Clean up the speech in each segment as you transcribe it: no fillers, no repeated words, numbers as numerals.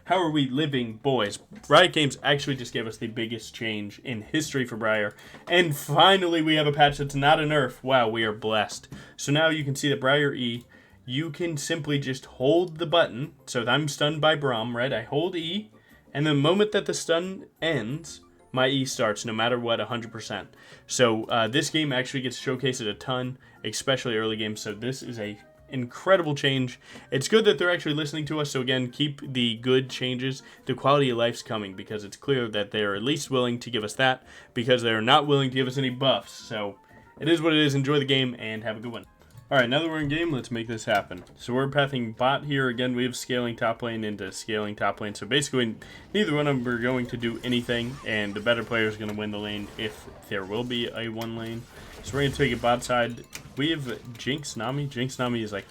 How are we living, boys? Riot Games actually just gave us the biggest change in history for Briar. And finally, we have a patch that's not a nerf. Wow, we are blessed. So now you can see that Briar E, you can simply just hold the button. So I'm stunned by Braum, right? I hold E, and the moment that the stun ends, my E starts, no matter what, 100%. So this game actually gets showcased a ton, especially early games. So this is a incredible change. It's good that they're actually listening to us. So again, keep the good changes. The quality of life's coming because it's clear that they're at least willing to give us that because they're not willing to give us any buffs. So it is what it is. Enjoy the game and have a good one. Alright, now that we're in game, let's make this happen. So we're pathing bot here. Again, we have scaling top lane into scaling top lane. So basically, neither one of them are going to do anything, and the better player is going to win the lane if there will be a one lane. So we're going to take it bot side. We have Jinx Nami. Jinx Nami is like,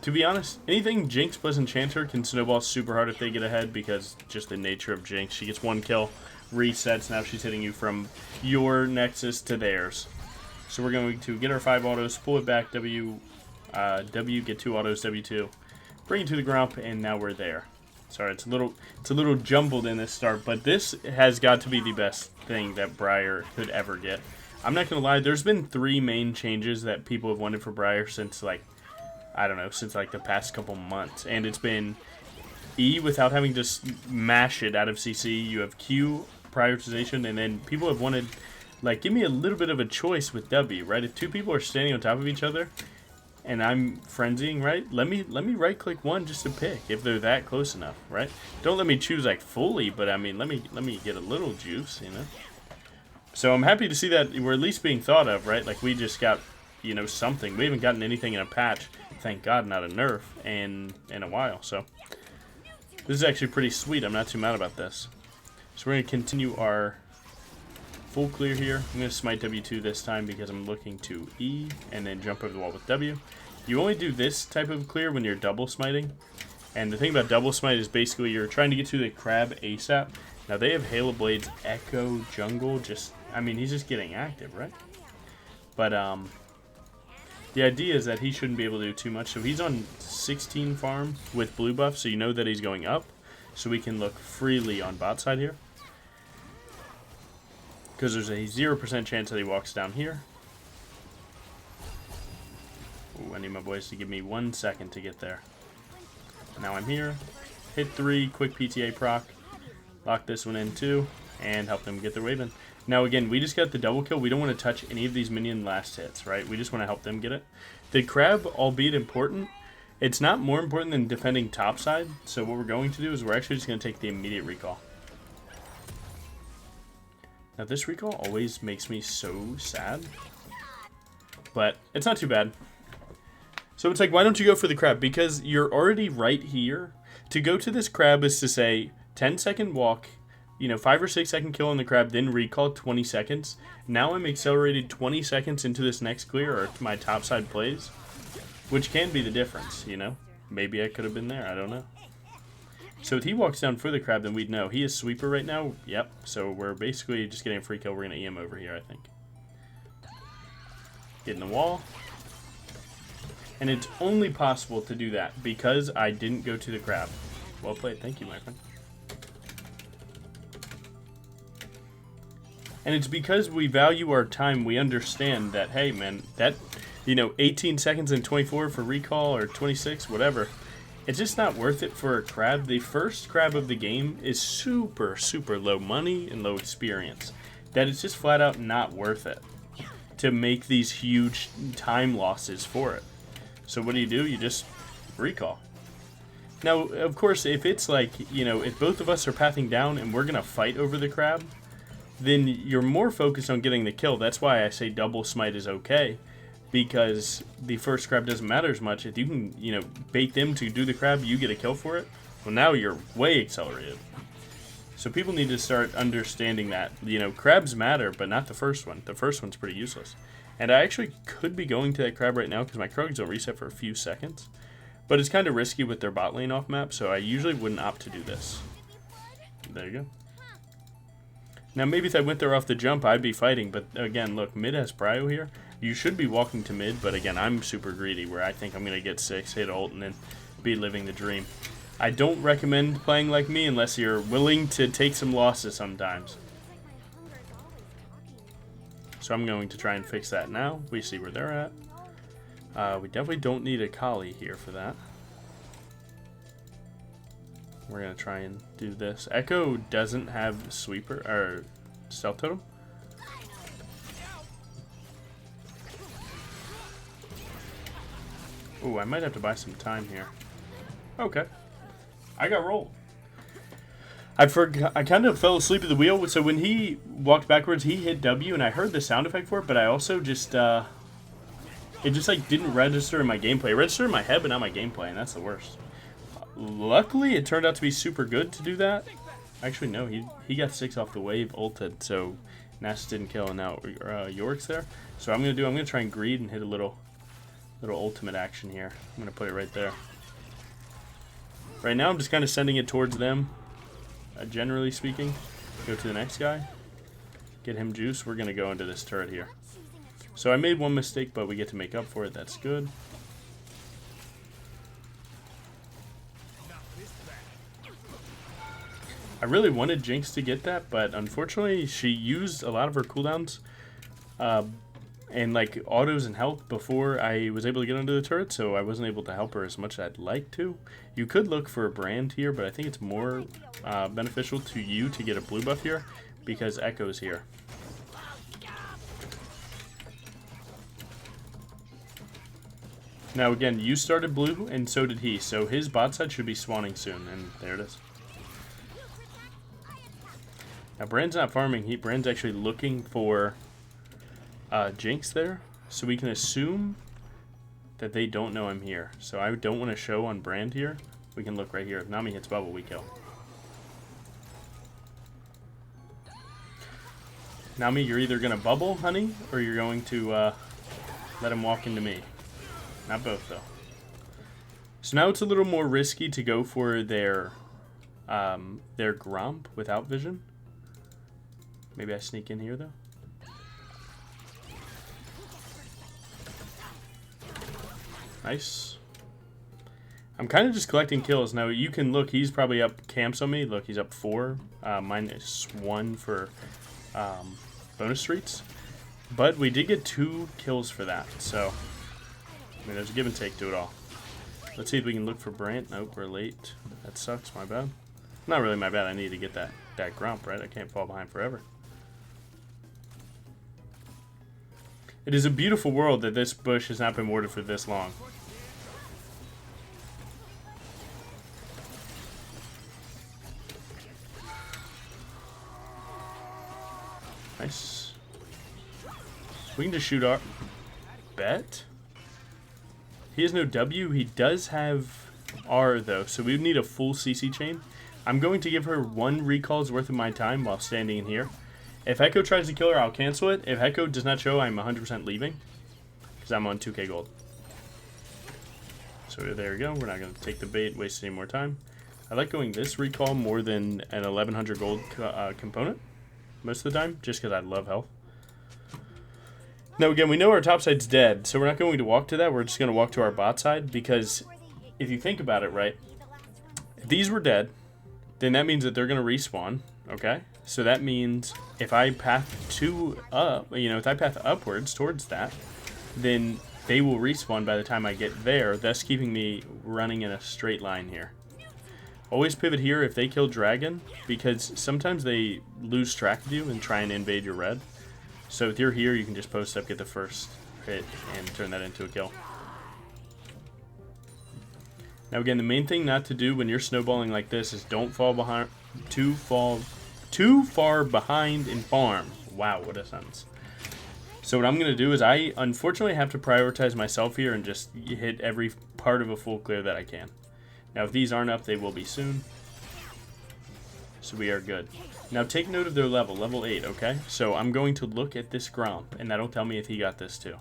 to be honest, anything Jinx plus Enchanter can snowball super hard if they get ahead because just the nature of Jinx. She gets one kill, resets, now she's hitting you from your nexus to theirs. So we're going to get our 5 autos, pull it back, W, get 2 autos, W2, bring it to the grump, and now we're there. Sorry, it's a little jumbled in this start, but this has got to be the best thing that Briar could ever get. I'm not going to lie, there's been 3 main changes that people have wanted for Briar since, like, I don't know, since, like, the past couple months. And it's been E without having to mash it out of CC. You have Q prioritization, and then people have wanted, like, give me a little bit of a choice with W, right? If 2 people are standing on top of each other, and I'm frenzying, right? Let me right-click one just to pick if they're that close enough, right? Don't let me choose, like, fully, but, I mean, let me get a little juice, you know? So I'm happy to see that we're at least being thought of, right? Like, we just got, you know, something. We haven't gotten anything in a patch, thank God, not a nerf, in a while. So this is actually pretty sweet. I'm not too mad about this. So we're going to continue our full clear here. I'm going to smite W2 this time because I'm looking to E and then jump over the wall with W. You only do this type of clear when you're double smiting. And the thing about double smite is basically you're trying to get to the crab ASAP. Now they have Halo Blade's Echo Jungle. I mean, he's just getting active, right? But the idea is that he shouldn't be able to do too much. So he's on 16 farm with blue buff, so you know that he's going up. So we can look freely on bot side here. Because there's a 0% chance that he walks down here. Ooh, I need my boys to give me 1 second to get there. Now I'm here. Hit 3, quick PTA proc. Lock this one in too, and help them get their wave in. Now again, we just got the double kill. We don't want to touch any of these minion last hits, right? We just want to help them get it. The crab, albeit important, it's not more important than defending topside. So what we're going to do is we're actually just going to take the immediate recall. Now this recall always makes me so sad, but it's not too bad. So it's like, why don't you go for the crab? Because you're already right here. To go to this crab is to say 10-second walk, you know, 5 or 6 second kill on the crab, then recall 20 seconds. Now I'm accelerated 20 seconds into this next clear or my topside plays, which can be the difference, you know. Maybe I could have been there, I don't know. So if he walks down for the crab, then we'd know. He is sweeper right now. Yep. So we're basically just getting a free kill. We're going to EM over here, I think. Get in the wall. And it's only possible to do that because I didn't go to the crab. Well played. Thank you, my friend. And it's because we value our time. We understand that, hey, man, that, you know, 18 seconds and 24 for recall or 26, whatever. It's just not worth it for a crab. The first crab of the game is super, super low money and low experience. That it's just flat out not worth it to make these huge time losses for it. So what do? You just recall. Now, of course, if it's like, you know, if both of us are pathing down and we're going to fight over the crab, then you're more focused on getting the kill. That's why I say double smite is okay. Because the first crab doesn't matter as much. If you can, you know, bait them to do the crab, you get a kill for it. Well, now you're way accelerated. So people need to start understanding that, you know, crabs matter, but not the first one. The first one's pretty useless. And I actually could be going to that crab right now because my Krugs don't reset for a few seconds. But it's kind of risky with their bot lane off map, so I usually wouldn't opt to do this. There you go. Now, maybe if I went there off the jump, I'd be fighting. But again, look, mid has Prio here. You should be walking to mid, but again, I'm super greedy where I think I'm going to get 6, hit ult, and then be living the dream. I don't recommend playing like me unless you're willing to take some losses sometimes. So I'm going to try and fix that now. We see where they're at. We definitely don't need a Kali here for that. We're going to try and do this. Echo doesn't have sweeper or stealth totem. Ooh, I might have to buy some time here. Okay. I got rolled. I kind of fell asleep at the wheel, so when he walked backwards, he hit W, and I heard the sound effect for it, but I also just, it just, like, didn't register in my gameplay. It registered in my head, but not my gameplay, and that's the worst. Luckily, it turned out to be super good to do that. Actually, no, he got 6 off the wave, ulted, so Nash didn't kill, and now Yorick's there. So I'm going to try and greed and hit a little ultimate action here. I'm going to put it right there. Right now, I'm just kind of sending it towards them, generally speaking. Go to the next guy. Get him juice. We're going to go into this turret here. So I made one mistake, but we get to make up for it. That's good. I really wanted Jinx to get that, but unfortunately, she used a lot of her cooldowns and like autos and health before I was able to get under the turret, so I wasn't able to help her as much as I'd like to. You could look for a brand here, but I think it's more beneficial to you to get a blue buff here because Echo's here. Now again, you started blue and so did he, so his bot side should be spawning soon, and there it is. Now Brand's not farming, Brand's actually looking for Jinx there, so we can assume that they don't know I'm here. So I don't want to show on Brand here. We can look right here. If Nami hits bubble, we kill. Nami, you're either going to bubble, honey, or you're going to let him walk into me. Not both, though. So now it's a little more risky to go for their Gromp without vision. Maybe I sneak in here, though. Nice. I'm kind of just collecting kills. Now, you can look, he's probably up camps on me. Look, he's up 4. -1 for bonus streaks. But we did get 2 kills for that. So, I mean, there's a give and take to it all. Let's see if we can look for Brant. Nope, we're late. That sucks, my bad. Not really my bad. I need to get that Gromp, right? I can't fall behind forever. It is a beautiful world that this bush has not been warded for this long. Nice. We can just shoot our bet. He has no W. He does have R, though, so we would need a full CC chain. I'm going to give her 1 recall's worth of my time while standing in here. If Echo tries to kill her, I'll cancel it. If Echo does not show, I'm 100% leaving. Because I'm on 2k gold. So there we go. We're not going to take the bait, waste any more time. I like going this recall more than an 1100 gold component. Most of the time. Just because I love health. Now again, we know our top side's dead. So we're not going to walk to that. We're just going to walk to our bot side. Because if you think about it, right. If these were dead, then that means that they're going to respawn. Okay? So that means if I path if I path upwards towards that, then they will respawn by the time I get there, thus keeping me running in a straight line here. Always pivot here if they kill dragon, because sometimes they lose track of you and try and invade your red. So if you're here, you can just post up, get the first hit, and turn that into a kill. Now again, the main thing not to do when you're snowballing like this is don't fall behind, too far behind in farm. Wow, what a sentence. So what I'm going to do is I unfortunately have to prioritize myself here and just hit every part of a full clear that I can. Now if these aren't up, they will be soon. So we are good. Now take note of their level, level 8, okay? So I'm going to look at this Gromp, and that'll tell me if he got this too.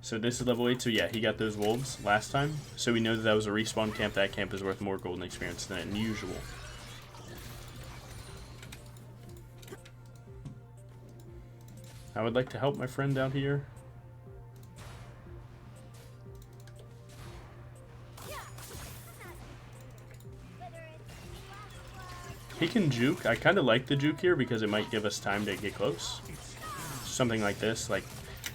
So this is level 8, so yeah, he got those wolves last time. So we know that that was a respawn camp. That camp is worth more golden experience than usual. I would like to help my friend out here. He can juke. I kind of like the juke here because it might give us time to get close. Something like this. Like,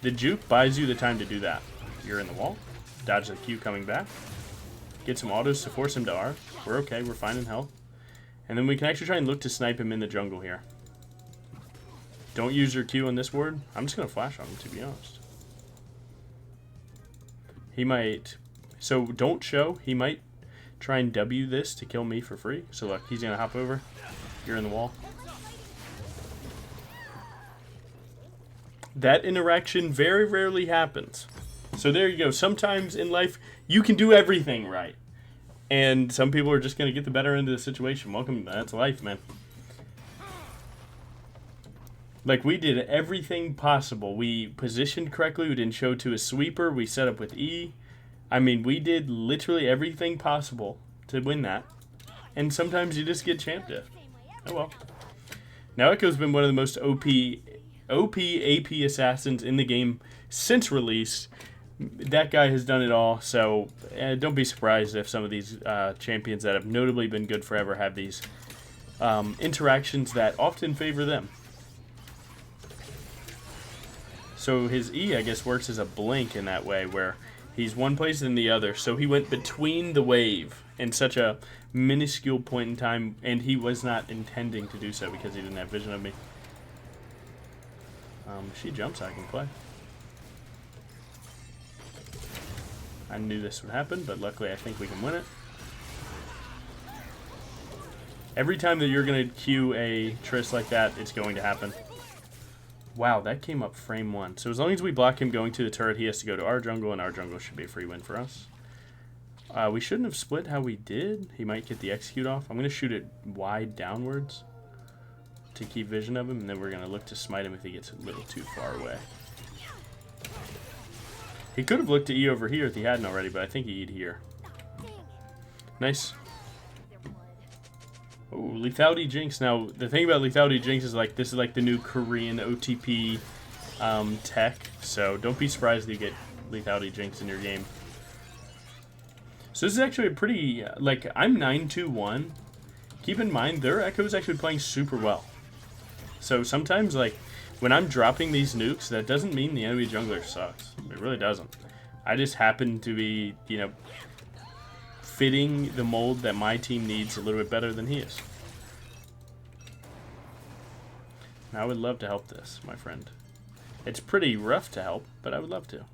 the juke buys you the time to do that. You're in the wall. Dodge the Q coming back. Get some autos to force him to R. We're okay. We're fine in health. And then we can actually try and look to snipe him in the jungle here. Don't use your Q on this ward. I'm just going to flash on him, to be honest. He might... So, don't show. He might try and W this to kill me for free. So, look. He's going to hop over. You're in the wall. That interaction very rarely happens. So there you go. Sometimes in life, you can do everything right. And some people are just going to get the better end of the situation. Welcome. That's life, man. Like, we did everything possible. We positioned correctly. We didn't show to a sweeper. We set up with E. I mean, we did literally everything possible to win that. And sometimes you just get champ diff. Oh, well. Now, Echo's been one of the most OP AP assassins in the game since release. That guy has done it all, so don't be surprised if some of these champions that have notably been good forever have these interactions that often favor them. So his E, I guess, works as a blink in that way, where he's one place and the other. So he went between the wave in such a minuscule point in time, and he was not intending to do so because he didn't have vision of me. She jumps, I can play. I knew this would happen, but luckily I think we can win it. Every time that you're going to queue a Triss like that, it's going to happen. Wow, that came up frame 1. So as long as we block him going to the turret, he has to go to our jungle, and our jungle should be a free win for us. We shouldn't have split how we did. He might get the execute off. I'm going to shoot it wide downwards to keep vision of him, and then we're going to look to smite him if he gets a little too far away. He could have looked to E over here if he hadn't already, but I think he E'd here. Nice. Oh, lethality Jinx. Now, the thing about lethality Jinx is, like, this is like the new Korean OTP tech, so don't be surprised that you get lethality Jinx in your game. So this is actually a pretty, like, I'm 9-2-1. Keep in mind, their Echo is actually playing super well. So sometimes, like, when I'm dropping these nukes, that doesn't mean the enemy jungler sucks. It really doesn't. I just happen to be, you know, fitting the mold that my team needs a little bit better than he is. I would love to help this, my friend. It's pretty rough to help, but I would love to.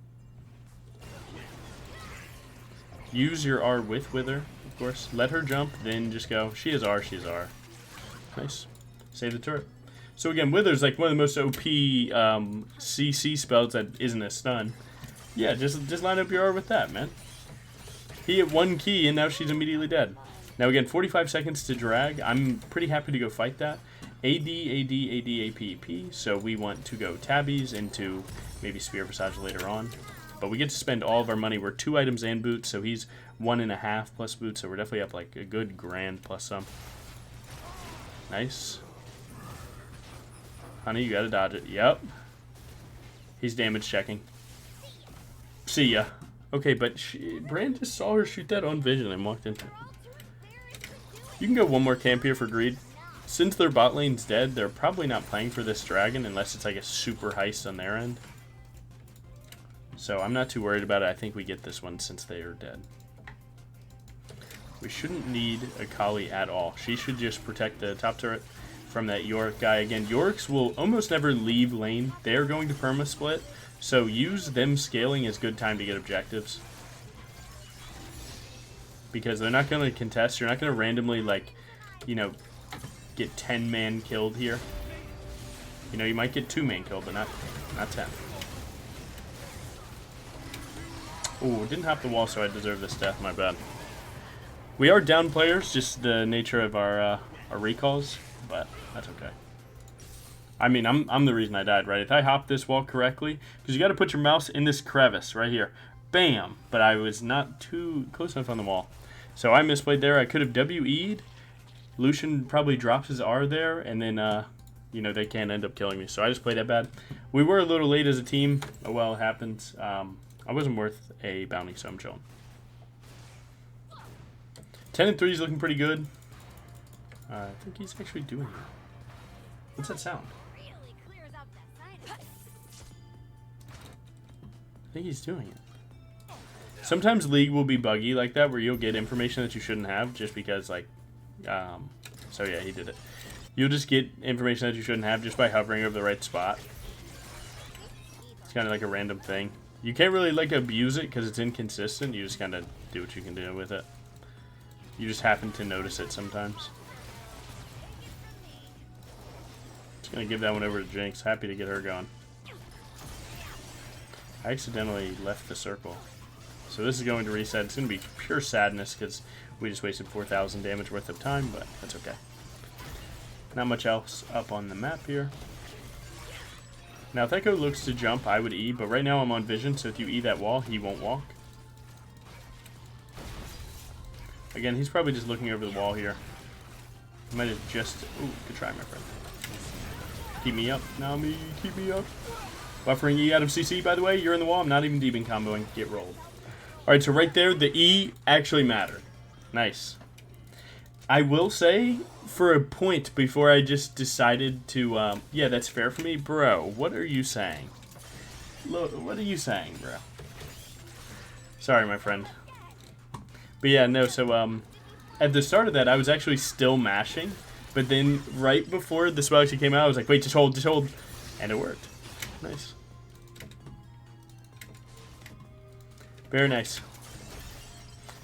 Use your R with Wither, of course. Let her jump, then just go. She is R, she is R. Nice. Save the turret. So again, Wither's like one of the most OP CC spells that isn't a stun. Yeah, just line up your R with that, man. He hit one key, and now she's immediately dead. Now again, 45 seconds to drag. I'm pretty happy to go fight that. AD, AD, AD, AP, P. So we want to go tabbies into maybe Spear Visage later on. But we get to spend all of our money. We're 2 items and boots, so he's 1.5 plus boots. So we're definitely up like a good grand plus some. Nice. Honey, you gotta dodge it. Yep. He's damage checking. See ya. Okay, but Brand just saw her shoot that on vision and walked into it. You can go one more camp here for greed. Since their bot lane's dead, they're probably not playing for this dragon unless it's like a super heist on their end. So I'm not too worried about it. I think we get this one since they are dead. We shouldn't need a Kali at all. She should just protect the top turret from that Yorick guy. Again, Yoriks will almost never leave lane. They're going to perma-split, so use them scaling as good time to get objectives. Because they're not going to contest. You're not going to randomly, like, you know, get 10-man killed here. You know, you might get 2-man killed, but not 10. Ooh, didn't hop the wall, so I deserve this death. My bad. We are down players, just the nature of our recalls. But that's okay. I mean, I'm the reason I died, right? If I hop this wall correctly, because you got to put your mouse in this crevice right here. Bam! But I was not too close enough on the wall. So I misplayed there. I could have WE'd. Lucian probably drops his R there, and then, you know, they can't end up killing me. So I just played that bad. We were a little late as a team. Oh, well, it happens. I wasn't worth a bounty, so I'm chilling. 10-3 is looking pretty good. I think he's actually doing it. What's that sound? I think he's doing it. Sometimes League will be buggy like that, where you'll get information that you shouldn't have just because, like, so yeah, he did it. You'll just get information that you shouldn't have just by hovering over the right spot. It's kind of like a random thing. You can't really, like, abuse it because it's inconsistent. You just kind of do what you can do with it. You just happen to notice it sometimes. Just gonna give that one over to Jinx. Happy to get her going. I accidentally left the circle. So this is going to reset. It's going to be pure sadness because we just wasted 4,000 damage worth of time, but that's okay. Not much else up on the map here. Now, if Echo looks to jump, I would E, but right now I'm on vision, so if you E that wall, he won't walk. Again, he's probably just looking over the wall here. He might have just... Ooh, good try, my friend. Keep me up. Now me, keep me up. Buffering E out of CC, by the way. You're in the wall. I'm not even deeping comboing. Get rolled. Alright, so right there, the E actually mattered. Nice. I will say, for a point before I just decided to, yeah, that's fair for me. Bro, what are you saying? What are you saying, bro? Sorry, my friend. But yeah, no, so, at the start of that, I was actually still mashing. But then, right before the spell actually came out, I was like, wait, just hold, just hold. And it worked. Nice. Very nice.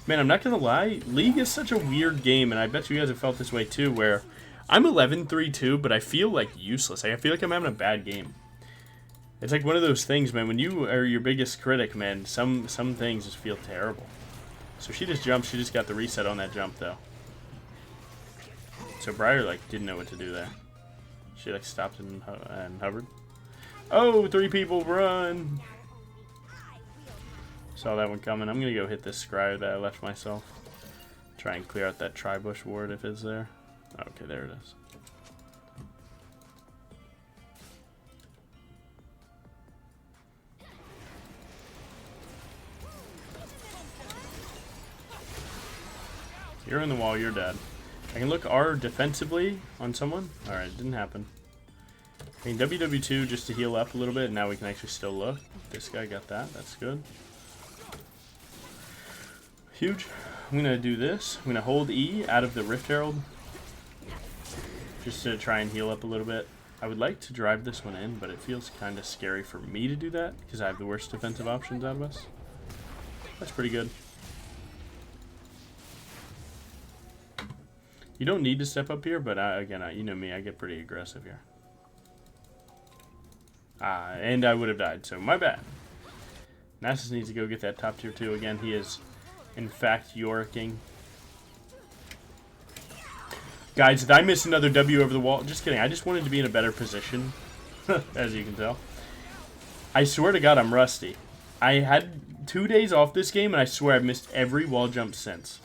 Man, I'm not gonna lie, League is such a weird game, and I bet you guys have felt this way too, where I'm 11-3-2, but I feel like useless. I feel like I'm having a bad game. It's like one of those things, man, when you are your biggest critic, man, some things just feel terrible. So she just jumped, she just got the reset on that jump, though. So Briar, like, didn't know what to do there. She, like, stopped and hovered. Oh, 3 people, run! Saw that one coming. I'm gonna go hit this scry that I left myself. Try and clear out that tri-bush ward if it's there. Okay, there it is. You're in the wall, you're dead. I can look R defensively on someone. Alright, it didn't happen. I mean, WW2 just to heal up a little bit, and now we can actually still look. This guy got that, that's good. Huge. I'm gonna do this. I'm gonna hold E out of the Rift Herald. Just to try and heal up a little bit. I would like to drive this one in, but it feels kind of scary for me to do that, because I have the worst defensive options out of us. That's pretty good. You don't need to step up here, but again, you know me, I get pretty aggressive here. And I would have died, so my bad. Nasus needs to go get that top tier 2 again. He is, in fact, Yorking. Guys, did I miss another W over the wall? Just kidding, I just wanted to be in a better position, as you can tell. I swear to God, I'm rusty. I had 2 days off this game, and I swear I've missed every wall jump since.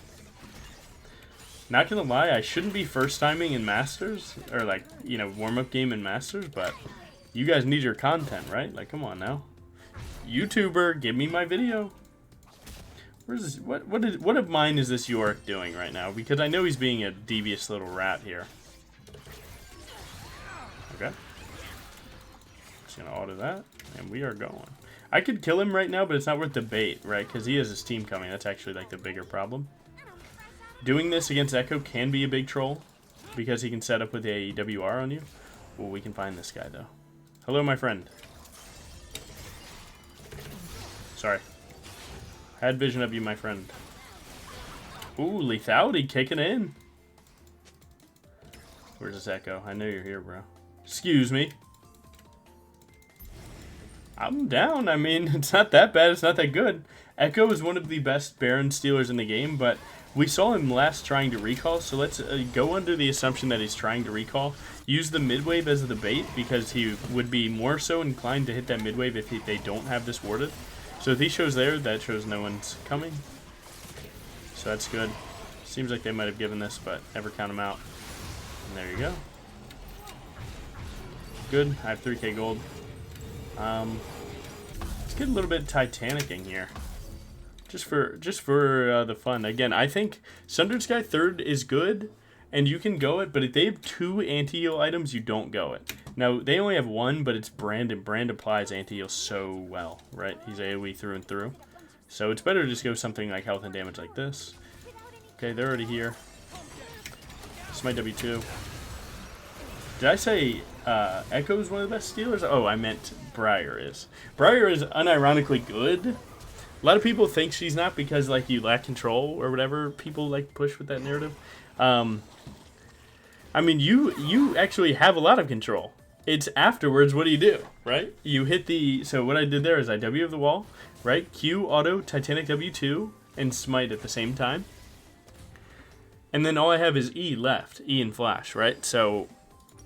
Not gonna lie, I shouldn't be first timing in Masters, or like, you know, warm-up game in Masters, but you guys need your content, right? Like, come on now. YouTuber, give me my video. Where's this? What of mine is this York doing right now? Because I know he's being a devious little rat here. Okay. Just gonna auto that, and we are going. I could kill him right now, but it's not worth the bait, right? Because he has his team coming. That's actually like the bigger problem. Doing this against Echo can be a big troll because he can set up with a WR on you. Well, we can find this guy, though. Hello, my friend. Sorry. Had vision of you, my friend. Ooh, lethality kicking in. Where's this Echo? I know you're here, bro. Excuse me. I'm down. I mean, it's not that bad. It's not that good. Echo is one of the best Baron stealers in the game, but we saw him last trying to recall, so let's go under the assumption that he's trying to recall. Use the mid-wave as the bait, because he would be more so inclined to hit that mid-wave if they don't have this warded. So if he shows there, that shows no one's coming. So that's good. Seems like they might have given this, but never count them out. And there you go. Good. I have 3k gold. Let's get a little bit Titanicing here. Just for the fun. Again, I think Sundered Sky 3rd is good. And you can go it, but if they have 2 anti-heal items, you don't go it. Now, they only have 1, but it's Brand, and Brand applies anti-heal so well, right? He's AoE through and through. So it's better to just go something like health and damage like this. Okay, they're already here. This is my W2. Did I say Echo is one of the best stealers? Oh, I meant Briar is. Briar is unironically good. A lot of people think she's not because, like, you lack control or whatever. People, like, push with that narrative. I mean, you actually have a lot of control. It's afterwards, what do? Right? You hit the... So what I did there is I W of the wall, right? Q, auto, Titanic W2, and smite at the same time. And then all I have is E left. E and flash, right? So,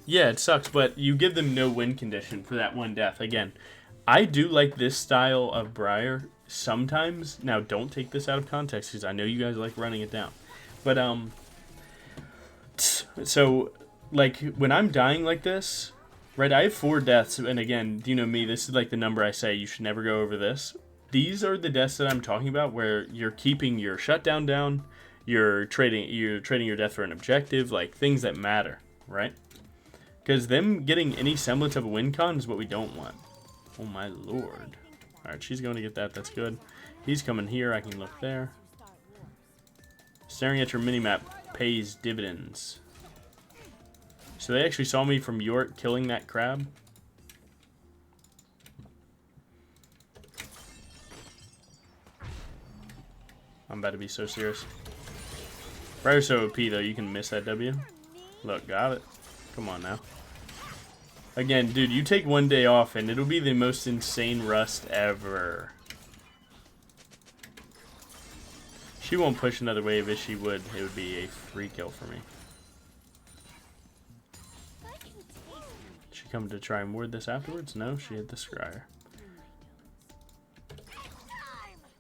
yeah, it sucks, but you give them no win condition for that one death. Again, I do like this style of Briar sometimes. Now, don't take this out of context, because I know you guys like running it down. But, so, like, when I'm dying like this, right, I have 4 deaths, and again, you know me, this is like the number I say, you should never go over this. These are the deaths that I'm talking about, where you're keeping your shutdown down, you're trading your death for an objective, like, things that matter, right? Because them getting any semblance of a win con is what we don't want. Oh my lord. Alright, she's going to get that, that's good. He's coming here, I can look there. Staring at your minimap pays dividends. So they actually saw me from York killing that crab. I'm about to be so serious. Briar's so OP though, you can miss that W. Look, got it. Come on now. Again, dude, you take 1 day off and it'll be the most insane rust ever. She won't push another wave. If she would, it would be a free kill for me. She come to try and ward this afterwards? No, she hit the scryer.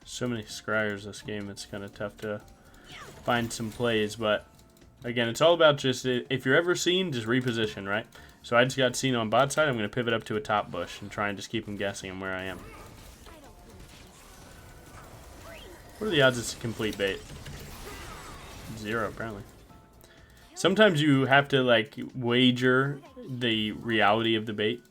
So many scryers this game, it's kind of tough to find some plays, but again, it's all about just, if you're ever seen, just reposition, right? So I just got seen on bot side, I'm going to pivot up to a top bush and try and just keep them guessing on where I am. What are the odds it's a complete bait? 0, apparently. Sometimes you have to, like, wager the reality of the bait.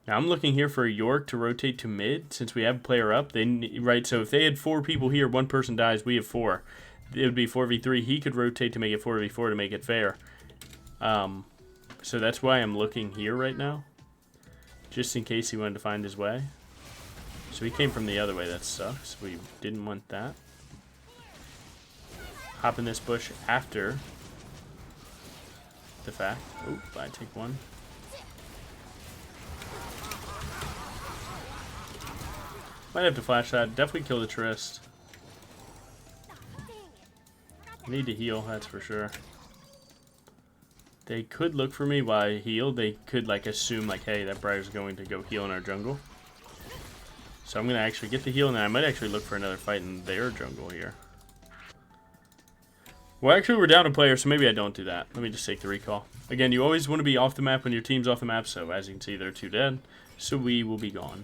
Now I'm looking here for York to rotate to mid, since we have a player up. Right, so if they had 4 people here, 1 person dies, we have 4. It would be 4v3. He could rotate to make it 4v4 to make it fair. So that's why I'm looking here right now, just in case he wanted to find his way. So he came from the other way. That sucks. We didn't want that. Hop in this bush after the fact. Oh, I take 1. Might have to flash that. Definitely kill the Trist. Need to heal, that's for sure. They could look for me while I heal. They could, like, assume, like, hey, that Briar's going to go heal in our jungle. So I'm going to actually get the heal, and then I might actually look for another fight in their jungle here. Well, actually, we're down a player, so maybe I don't do that. Let me just take the recall. Again, you always want to be off the map when your team's off the map, so as you can see, they're 2 dead. So we will be gone.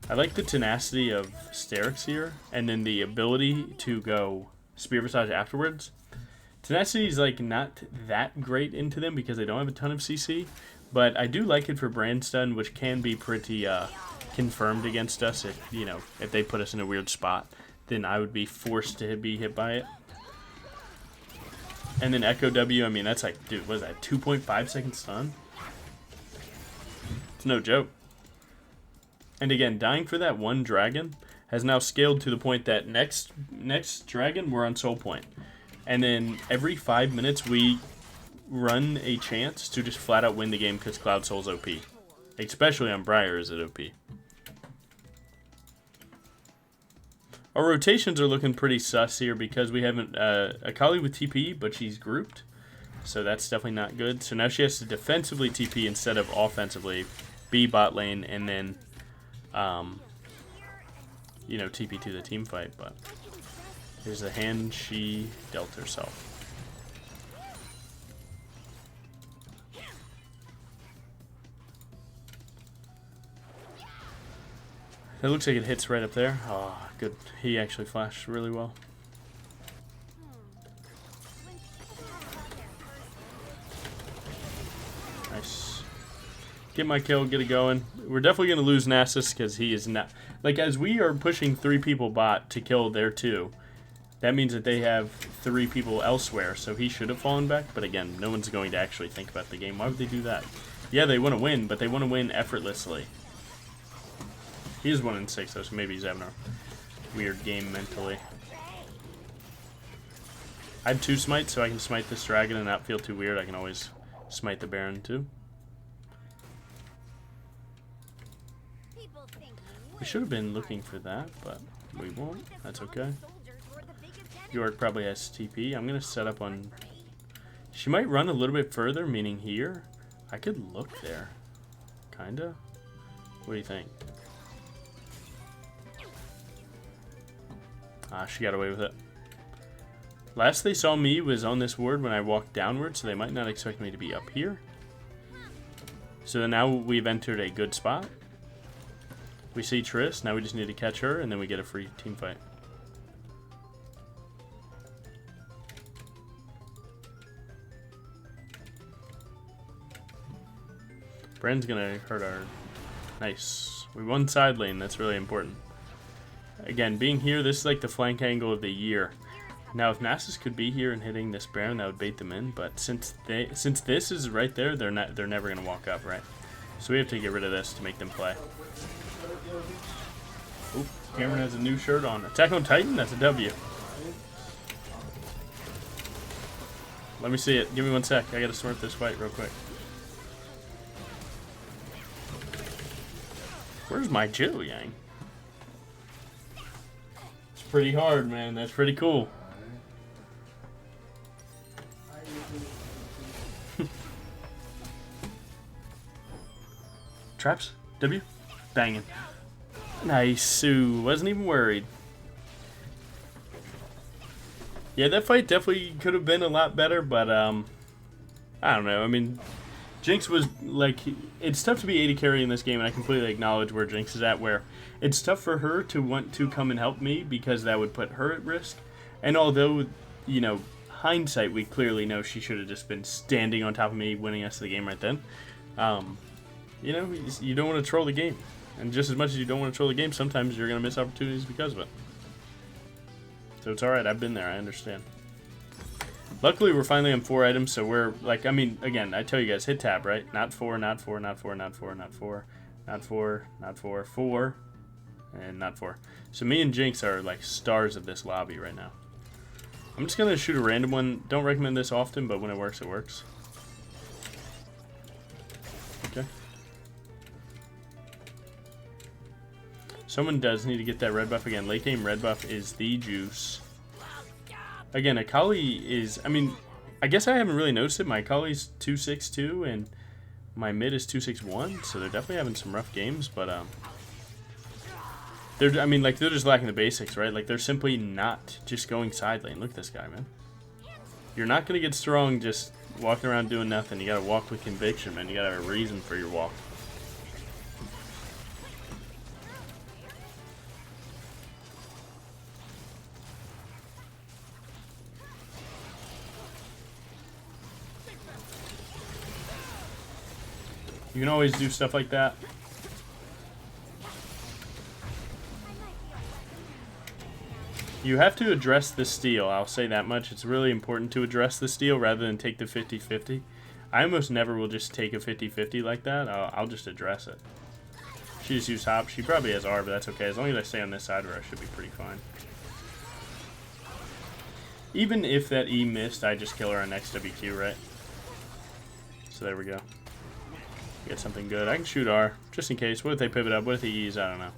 I like the tenacity of Sterix here, and then the ability to go Spear Visage afterwards. Tenacity is, like, not that great into them because they don't have a ton of CC, but I do like it for Brand Stun, which can be pretty confirmed against us if, you know, if they put us in a weird spot, then I would be forced to be hit by it. And then Echo W, I mean, that's like, dude, what is that, 2.5 second stun? It's no joke. And again, dying for that 1 dragon has now scaled to the point that next dragon, we're on soul point. And then every 5 minutes, we run a chance to just flat out win the game because Cloud Soul's OP. Especially on Briar is it OP. Our rotations are looking pretty sus here because we haven't a Kali with TP, but she's grouped. So that's definitely not good. So now she has to defensively TP instead of offensively. B bot lane and then you know, TP to the team fight, but here's the hand she dealt herself. It looks like it hits right up there. Oh, good. He actually flashed really well. Nice. Get my kill, get it going. We're definitely going to lose Nasus because he is not... Like, as we are pushing 3 people bot to kill their 2, that means that they have 3 people elsewhere, so he should have fallen back. But again, no one's going to actually think about the game. Why would they do that? Yeah, they want to win, but they want to win effortlessly. He is 1-6 though, so maybe he's having a weird game mentally. I have 2 smites, so I can smite this dragon and not feel too weird. I can always smite the Baron too. We should have been looking for that, but we won't. That's okay. York probably has TP. I'm going to set up on... She might run a little bit further, meaning here. I could look there. Kinda. What do you think? Ah, she got away with it. Last they saw me was on this ward when I walked downward, so they might not expect me to be up here. So now we've entered a good spot. We see Triss, now we just need to catch her, and then we get a free team fight. Brand's gonna hurt our... Nice. We won side lane, that's really important. Again, being here, this is like the flank angle of the year. Now, if Nasus could be here and hitting this Baron, that would bait them in. But since this is right there, they're never gonna walk up, right? So we have to get rid of this to make them play. Oop, Cameron has a new shirt on. Attack on Titan, that's a W. Let me see it. Give me 1 sec. I gotta sort this fight real quick. Where's my Jill Yang? It's pretty hard, man. That's pretty cool. Traps? W? Banging. Nice, Sue. Wasn't even worried. Yeah, that fight definitely could have been a lot better, but, I don't know. I mean, Jinx was, like, it's tough to be AD carry in this game, and I completely acknowledge where Jinx is at, where it's tough for her to want to come and help me because that would put her at risk. And although, you know, hindsight, we clearly know she should have just been standing on top of me, winning us the game right then. You know, you don't want to troll the game. And just as much as you don't want to troll the game, sometimes you're going to miss opportunities because of it. So it's alright, I've been there, I understand. Luckily, we're finally on 4 items, so we're, like, I mean, again, I tell you guys, hit tab, right? Not 4, not 4, not 4, not 4, not 4, not 4, not 4, 4, and not 4. So me and Jinx are, like, stars of this lobby right now. I'm just going to shoot a random one. Don't recommend this often, but when it works, it works. Okay. Someone does need to get that red buff again. Late game red buff is the juice. Again, Akali is, I mean, I guess I haven't really noticed it. My Akali's 262 and my mid is 261, so they're definitely having some rough games, but they're, I mean, like, they're just lacking the basics, right? Like, they're simply not just going side lane. Look at this guy, man. You're not going to get strong just walking around doing nothing. You got to walk with conviction, man. You got to have a reason for your walk. You can always do stuff like that. You have to address the steal, I'll say that much. It's really important to address the steal rather than take the 50-50. I almost never will just take a 50-50 like that. I'll just address it. She just used hop. She probably has R, but that's okay. As long as I stay on this side of her, I should be pretty fine. Even if that E missed, I just kill her on next WQ, right? So there we go. Get something good. I can shoot R, just in case. What if they pivot up? What if they E's? I don't know.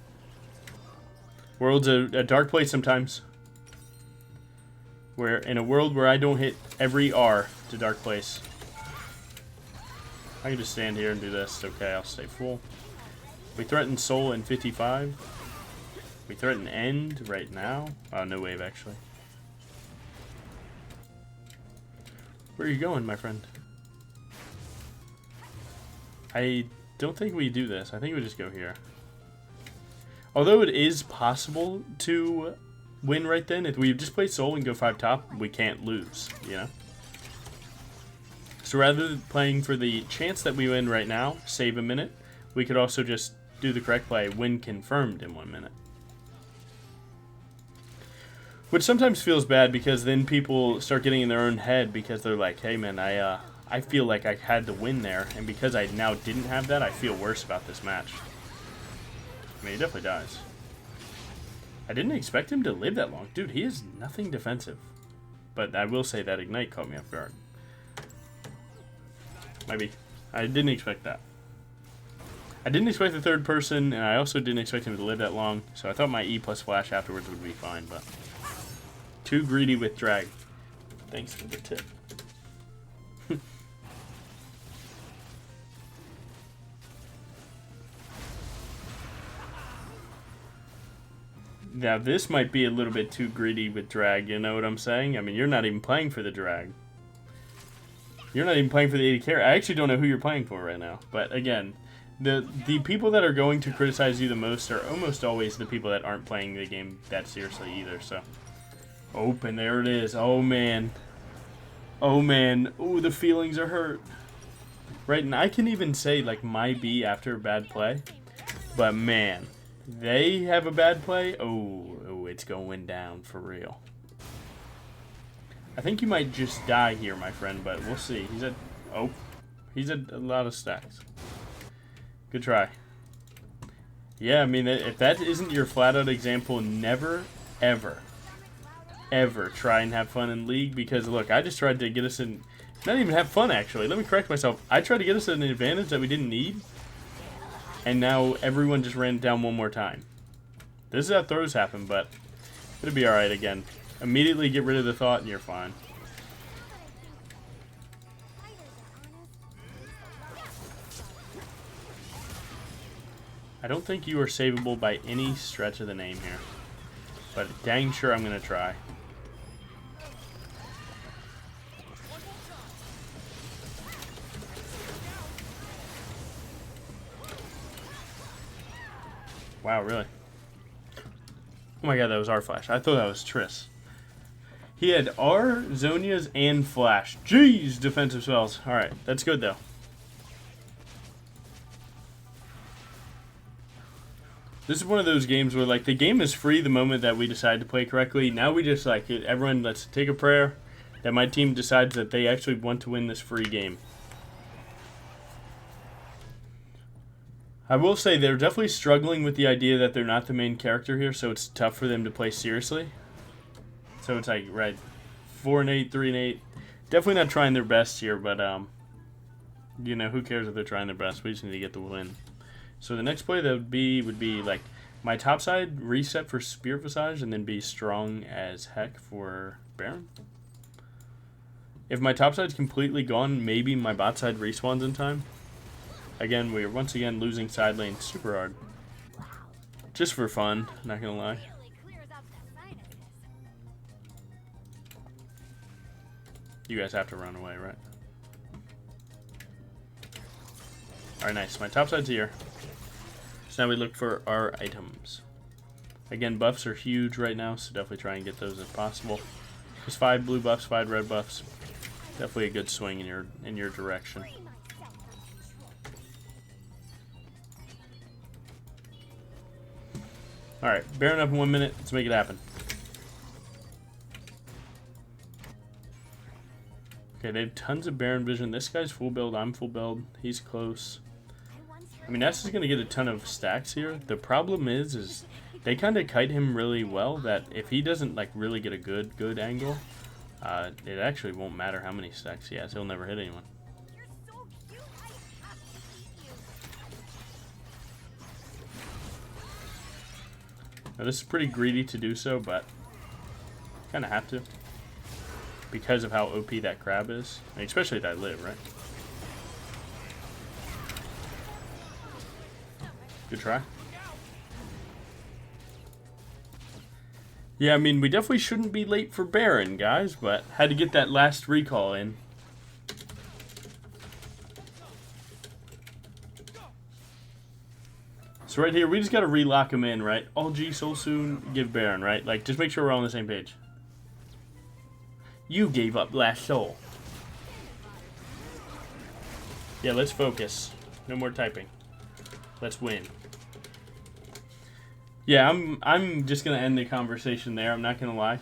World's a dark place sometimes. Where in a world where I don't hit every R, it's a dark place. I can just stand here and do this. Okay, I'll stay full. We threaten Soul in 55. We threaten End right now. Oh, no wave, actually. Where are you going, my friend? I don't think we do this. I think we just go here. Although it is possible to win right then, if we just play Soul and go 5 top, we can't lose, you know? So rather than playing for the chance that we win right now, save a minute, we could also just do the correct play, win confirmed in 1 minute. Which sometimes feels bad because then people start getting in their own head because they're like, hey man, I feel like I had to win there, and because I now didn't have that, I feel worse about this match. I mean, he definitely dies. I didn't expect him to live that long. Dude, he is nothing defensive. But I will say that Ignite caught me off guard. Maybe. I didn't expect that. I didn't expect the third person, and I also didn't expect him to live that long, so I thought my E plus flash afterwards would be fine, but... Too greedy with drag. Thanks for the tip. Now this might be a little bit too greedy with drag, you know what I'm saying? I mean, you're not even playing for the drag. You're not even playing for the 80 carry. I actually don't know who you're playing for right now. But again, the people that are going to criticize you the most are almost always the people that aren't playing the game that seriously either, so... Open, there it is. Oh man. Oh man. Ooh, the feelings are hurt. Right, and I can even say like my B after a bad play. But man, they have a bad play. Oh, it's going down for real. I think you might just die here, my friend, but we'll see. He's at a lot of stacks. Good try. Yeah, I mean, if that isn't your flat-out example, never, ever try and have fun in League, because look, I just tried to get us in, not even have fun actually, let me correct myself, I tried to get us an advantage that we didn't need, and now everyone just ran down one more time. This is how throws happen, but it'll be alright again. Immediately get rid of the thought and you're fine. I don't think you are savable by any stretch of the name here, but dang sure I'm going to try. Wow, really? Oh my god, that was our flash. I thought that was Triss. He had R, Zonia's, and flash. Jeez, defensive spells. Alright, that's good though. This is one of those games where like the game is free the moment that we decide to play correctly. Now we just like, everyone let's take a prayer that my team decides that they actually want to win this free game. I will say they're definitely struggling with the idea that they're not the main character here, so it's tough for them to play seriously. So it's like, right, 4-8, 3-8. Definitely not trying their best here, but, you know, who cares if they're trying their best? We just need to get the win. So the next play that would be like my top side reset for Spirit Visage and then be strong as heck for Baron. If my top side's completely gone, maybe my bot side respawns in time. Again, we are once again losing side lane super hard. Just for fun, not gonna lie. You guys have to run away, right? Alright, nice. My top side's here. So now we look for our items. Again, buffs are huge right now, so definitely try and get those if possible. Just 5 blue buffs, 5 red buffs. Definitely a good swing in your direction. Alright, Baron up in 1 minute. Let's make it happen. Okay, they have tons of Baron vision. This guy's full build. I'm full build. He's close. I mean, Ness is going to get a ton of stacks here. The problem is they kind of kite him really well that if he doesn't like really get a good angle, it actually won't matter how many stacks he has. He'll never hit anyone. Now, this is pretty greedy to do so, but kind of have to because of how OP that crab is. I mean, especially if I live, right? Good try. Yeah, I mean, we definitely shouldn't be late for Baron, guys, but had to get that last recall in. So right here, we just got to relock him in, right? All G, Soul Soon, give Baron, right? Like, just make sure we're all on the same page. You gave up last soul. Yeah, let's focus. No more typing. Let's win. Yeah, I'm just gonna end the conversation there. I'm not gonna lie.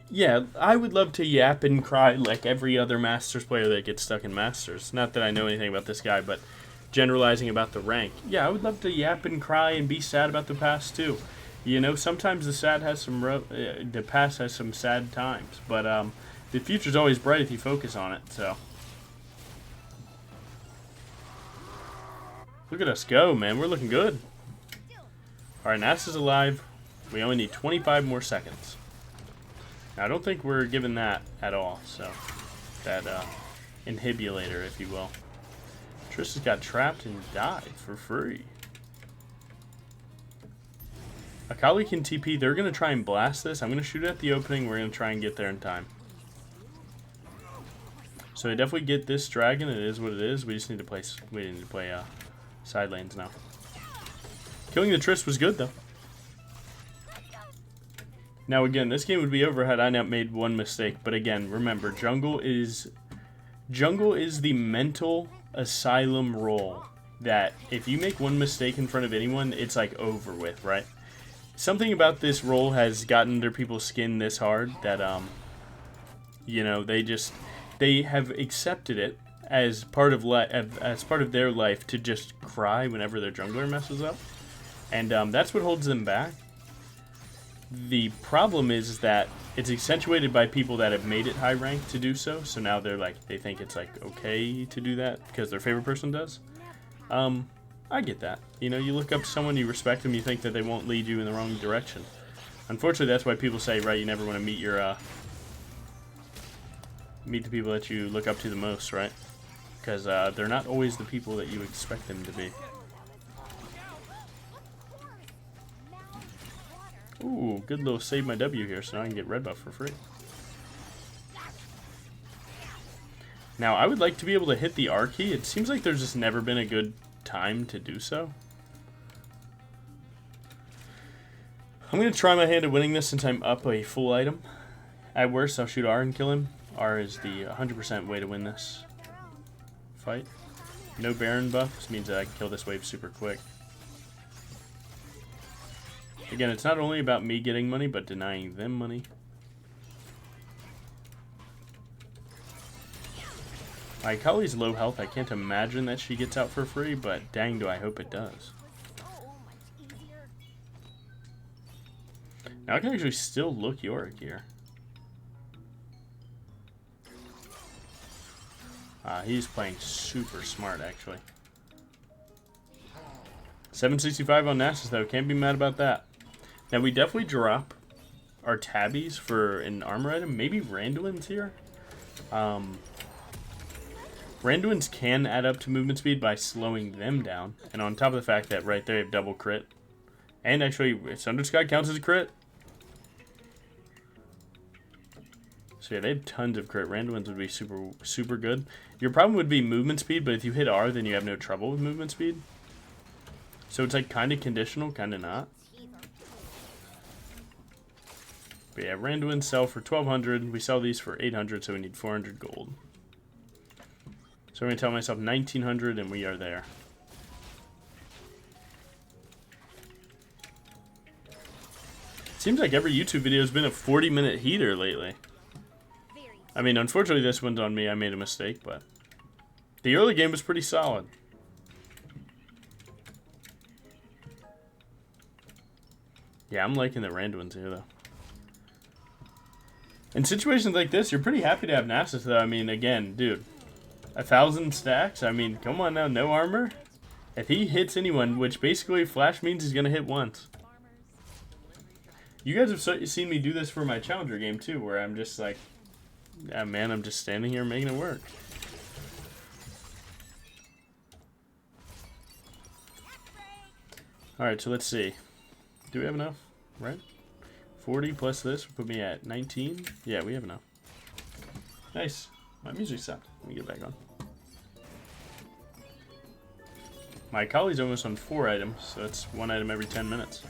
Yeah, I would love to yap and cry like every other Masters player that gets stuck in Masters. Not that I know anything about this guy, but generalizing about the rank. Yeah, I would love to yap and cry and be sad about the past too. You know, sometimes the past has some sad times, but the future's always bright if you focus on it. So, look at us go, man. We're looking good. All right, NASA's alive. We only need 25 more seconds. Now, I don't think we're given that at all. So, that inhibulator, if you will. Tristan's got trapped and died for free. Akali can TP. They're going to try and blast this. I'm going to shoot at the opening. We're going to try and get there in time. So they definitely get this dragon. It is what it is. We just need to play. We need to play side lanes now. Killing the Trist was good though. Now again, this game would be over had I not made one mistake. But again, remember, jungle is the mental asylum role that if you make one mistake in front of anyone, it's like over with, right? Something about this role has gotten under people's skin this hard that you know, they have accepted it as part of their life to just cry whenever their jungler messes up, and that's what holds them back. The problem is that it's accentuated by people that have made it high rank to do so. So now they think it's like okay to do that because their favorite person does. I get that. You know, you look up to someone, you respect them, you think that they won't lead you in the wrong direction. Unfortunately, that's why people say, right, you never want to meet the people that you look up to the most, right? Because they're not always the people that you expect them to be. Ooh, good little save my W here, so now I can get red buff for free. Now, I would like to be able to hit the R key. It seems like there's just never been a good time to do so. I'm going to try my hand at winning this since I'm up a full item. At worst, I'll shoot R and kill him. R is the 100% way to win this fight. No Baron buff, which means that I can kill this wave super quick. Again, it's not only about me getting money, but denying them money. My Akali's low health. I can't imagine that she gets out for free, but dang do I hope it does. Now I can actually still look Yorick here. He's playing super smart, actually. 765 on Nasus, though. Can't be mad about that. Now, we definitely drop our tabbies for an armor item. Maybe Randuin's here. Randuin's can add up to movement speed by slowing them down. And on top of the fact that right there you have double crit. And actually, Thunder Sky counts as a crit. So yeah, they have tons of crit. Randuin's would be super good. Your problem would be movement speed, but if you hit R, then you have no trouble with movement speed. So it's like kind of conditional, kind of not. But yeah, Randuin sell for 1,200. We sell these for 800, so we need 400 gold. So I'm going to tell myself 1,900, and we are there. Seems like every YouTube video has been a 40-minute heater lately. I mean, unfortunately, this one's on me. I made a mistake, but the early game was pretty solid. Yeah, I'm liking the Randuins here, though. In situations like this, you're pretty happy to have Nasus, though. I mean, again, dude, 1,000 stacks? I mean, come on now, no armor? If he hits anyone, which basically Flash means he's going to hit once. You guys have seen me do this for my Challenger game, too, where I'm just like, yeah, man, I'm just standing here making it work. Alright, so let's see. Do we have enough? Right? 40 plus this would put me at 19. Yeah, we have enough. Nice. My music stopped. Let me get back on. My Akali's almost on 4 items, so that's 1 item every 10 minutes.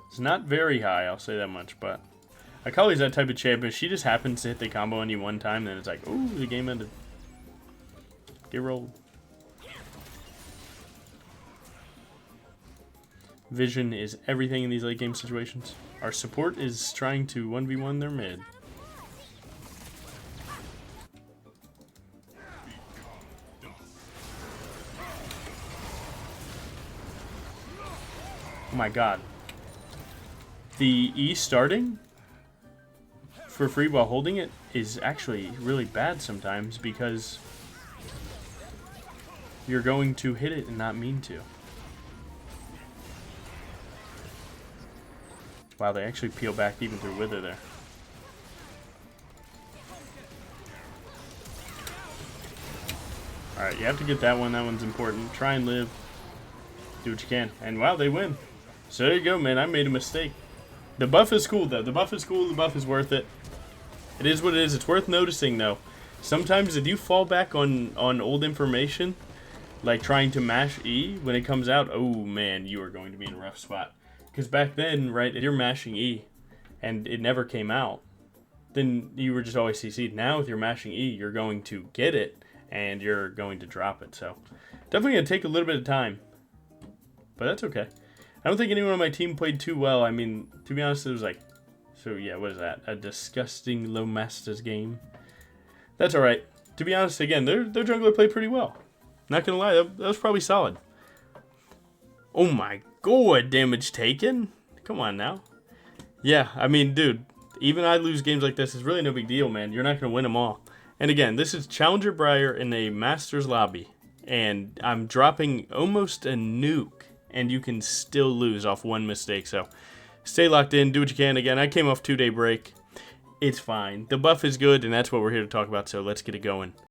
It's not very high, I'll say that much, but Akali's that type of champion. She just happens to hit the combo on you one time, then it's like, ooh, the game ended. Get rolled. Vision is everything in these late game situations. Our support is trying to 1v1 their mid. Oh my god. The E starting for free while holding it is actually really bad sometimes because you're going to hit it and not mean to. Wow, they actually peel back even through Wither there. Alright, you have to get that one. That one's important. Try and live. Do what you can. And wow, they win. So there you go, man. I made a mistake. The buff is cool, though. The buff is cool. The buff is worth it. It is what it is. It's worth noticing, though. Sometimes if you fall back on old information, like trying to mash E when it comes out, oh, man, you are going to be in a rough spot. Because back then, right, if you're mashing E and it never came out, then you were just always CC'd. Now, if you're mashing E, you're going to get it and you're going to drop it. So, definitely going to take a little bit of time. But that's okay. I don't think anyone on my team played too well. I mean, to be honest, it was like, so yeah, what is that? A disgusting low masters game. That's alright. To be honest, again, their jungler played pretty well. Not going to lie, that was probably solid. Oh my god, damage taken? Come on now. Yeah, I mean, dude, even I lose games like this. It's really no big deal, man. You're not going to win them all. And again, this is Challenger Briar in a Masters lobby. And I'm dropping almost a nuke. And you can still lose off one mistake. So stay locked in. Do what you can. Again, I came off 2-day break. It's fine. The buff is good, and that's what we're here to talk about. So let's get it going.